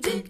Okay,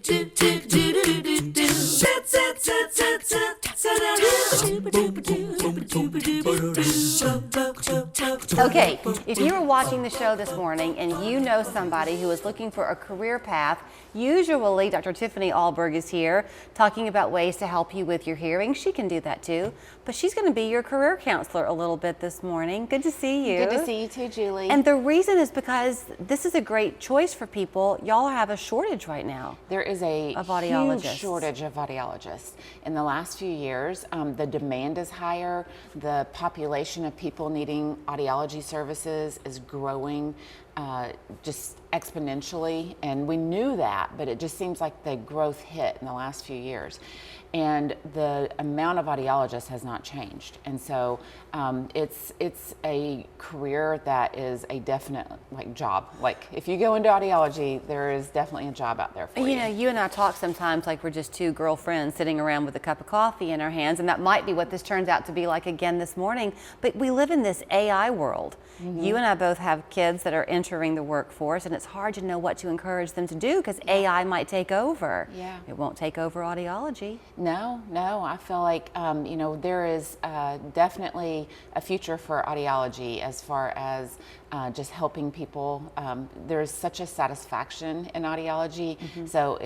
if you were watching the show this morning and you know somebody who is looking for a career path, usually Dr. Tiffany Ahlberg is here talking about ways to help you with your hearing. She can do that too, but she's going to be your career counselor a little bit this morning. Good to see you. Good to see you too, Julie. And the reason is because this is a great choice for people. Y'all have a shortage right now. There is a huge shortage of audiologists. In the last few years, the demand is higher. The population of people needing audiology services is growing just exponentially, and we knew that, but it just seems like the growth hit in the last few years. And the amount of audiologists has not changed. And so it's a career that is a definite job. Like if you go into audiology, there is definitely a job out there for you. You know, you and I talk sometimes like we're just two girlfriends sitting around with a cup of coffee in our hands, and that might be what this turns out to be like again this morning. But we live in this AI world. Mm-hmm. You and I both have kids that are entering the workforce, and it's hard to know what to encourage them to do because AI might take over. Yeah. It won't take over audiology. No, I feel like, there is definitely a future for audiology as far as just helping people. There's such a satisfaction in audiology. Mm-hmm. So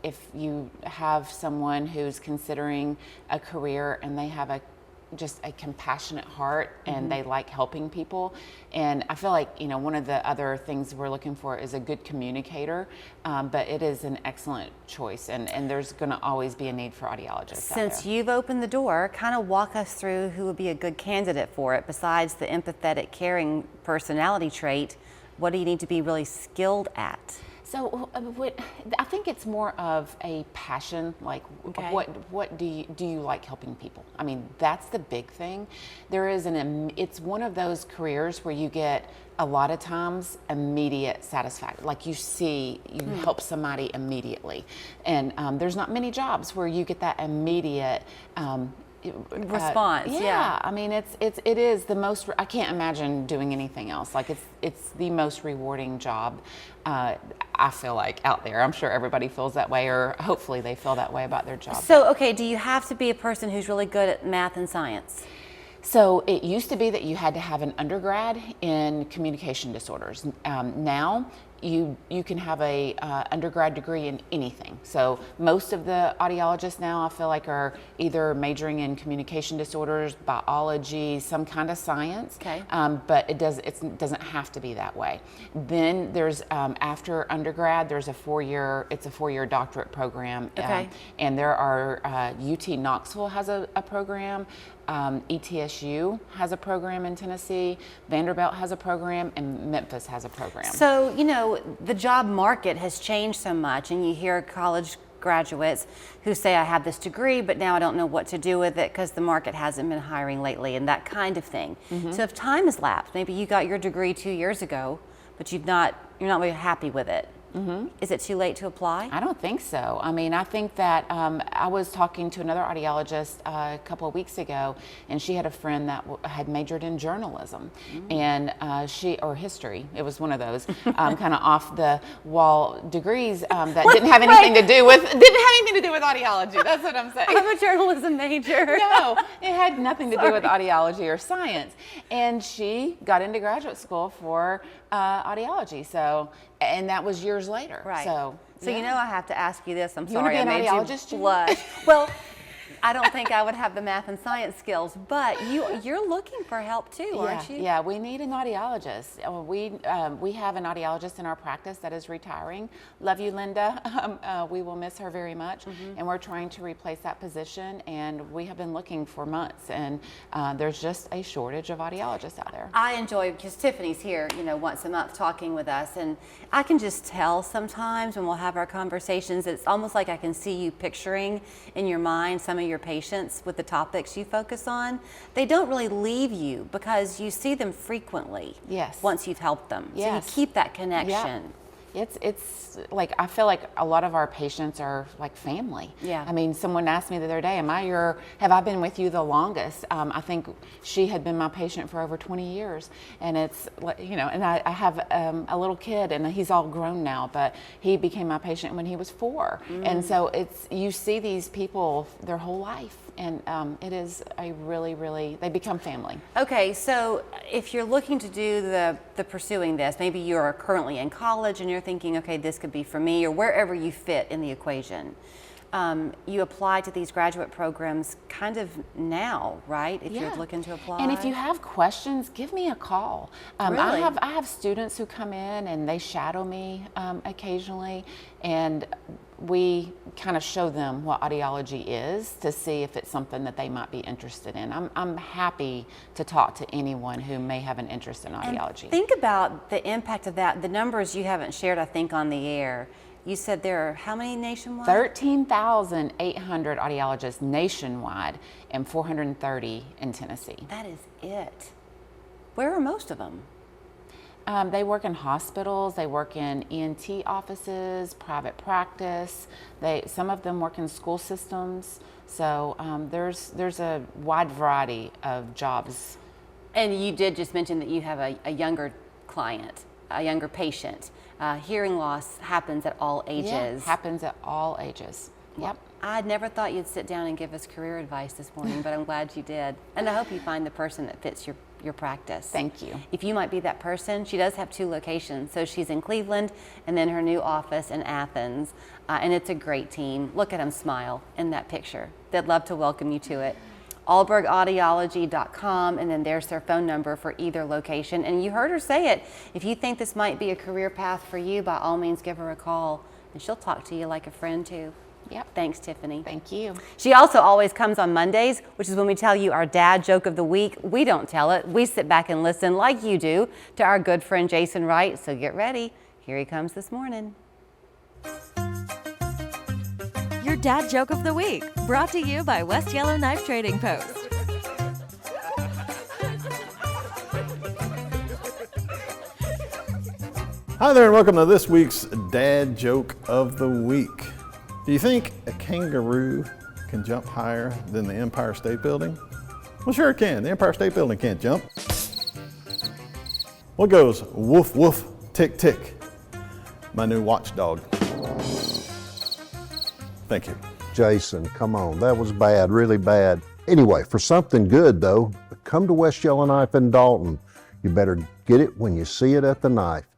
if you have someone who's considering a career and they have just a compassionate heart and mm-hmm. they like helping people. And I feel like, one of the other things we're looking for is a good communicator, but it is an excellent choice, and there's going to always be a need for audiologists Since you've opened the door, kind of walk us through who would be a good candidate for it. Besides the empathetic, caring personality trait, what do you need to be really skilled at? So I think it's more of a passion, like okay. what do you like helping people? I mean, that's the big thing. It's one of those careers where you get a lot of times immediate satisfaction. Like you help somebody immediately. And there's not many jobs where you get that immediate response. Yeah. I mean, it is the most. I can't imagine doing anything else. Like it's the most rewarding job. I feel like out there. I'm sure everybody feels that way, or hopefully they feel that way about their job. So, okay, do you have to be a person who's really good at math and science? So it used to be that you had to have an undergrad in communication disorders. Now you can have a undergrad degree in anything. So most of the audiologists now I feel like are either majoring in communication disorders, biology, some kind of science. Okay. But it doesn't have to be that way. Then there's after undergrad there's a four-year doctorate program. Okay. And there are UT Knoxville has a program. ETSU has a program in Tennessee, Vanderbilt has a program, and Memphis has a program. So, the job market has changed so much, and you hear college graduates who say, I have this degree, but now I don't know what to do with it because the market hasn't been hiring lately, and that kind of thing. Mm-hmm. So if time has lapsed, maybe you got your degree 2 years ago, but you're not really happy with it. Mm-hmm. Is it too late to apply? I don't think so. I mean, I think that I was talking to another audiologist a couple of weeks ago, and she had a friend that had majored in journalism and or history. It was one of those kind of off the wall degrees that didn't have anything to do with audiology. That's what I'm saying. I'm a journalism major. No, it had nothing to do with audiology or science. And she got into graduate school for audiology. And that was years later. Right. So yeah. I have to ask you this. I'm sorry. You want to be an audiologist? Blush. Well, I don't think I would have the math and science skills, but you're looking for help too, aren't you? Yeah, we need an audiologist. We have an audiologist in our practice that is retiring. Love you, Linda. We will miss her very much, and we're trying to replace that position, and we have been looking for months, and there's just a shortage of audiologists out there. I enjoy, because Tiffany's here, once a month talking with us, and I can just tell sometimes when we'll have our conversations, it's almost like I can see you picturing in your mind some of your patients with the topics you focus on. They don't really leave you because you see them frequently. Yes. Once you've helped them. Yes. So you keep that connection. It's like, I feel like a lot of our patients are like family. Yeah. I mean, someone asked me the other day, have I been with you the longest? I think she had been my patient for over 20 years. And it's, and I have a little kid, and he's all grown now, but he became my patient when he was 4. And so you see these people their whole life. And it is a really, they become family. Okay, so if you're looking to do the pursuing this, maybe you're currently in college and you're thinking, okay, this could be for me, or wherever you fit in the equation. You apply to these graduate programs kind of now, right? If you're looking to apply. And if you have questions, give me a call. Really? I have students who come in and they shadow me occasionally, and we kind of show them what audiology is to see if it's something that they might be interested in. I'm happy to talk to anyone who may have an interest in audiology. And think about the impact of that. The numbers you haven't shared, I think, on the air. You said there are how many nationwide? 13,800 audiologists nationwide and 430 in Tennessee. That is it. Where are most of them? They work in hospitals, they work in ENT offices, private practice. Some of them work in school systems. So there's a wide variety of jobs. And you did just mention that you have a younger client, a younger patient. Hearing loss happens at all ages. Yeah, happens at all ages. Yep. I never thought you'd sit down and give us career advice this morning, but I'm glad you did. And I hope you find the person that fits your practice. Thank you. If you might be that person, she does have 2 locations. So she's in Cleveland and then her new office in Athens. And it's a great team. Look at them smile in that picture. They'd love to welcome you to it. AhlbergAudiology.com, and then there's their phone number for either location. And you heard her say it. If you think this might be a career path for you, by all means give her a call, and she'll talk to you like a friend too. Yep. Thanks, Tiffany. Thank you. She also always comes on Mondays, which is when we tell you our dad joke of the week. We don't tell it. We sit back and listen like you do to our good friend Jason Wright. So get ready. Here he comes this morning. Your dad joke of the week, brought to you by West Yellow Knife Trading Post. Hi there and welcome to this week's Dad Joke of the Week. Do you think a kangaroo can jump higher than the Empire State Building? Well, sure it can. The Empire State Building can't jump. What goes woof woof, tick tick? My new watchdog. Thank you. Jason, come on, that was bad, really bad. Anyway, for something good though, come to West Yellow Knife in Dalton. You better get it when you see it at the knife.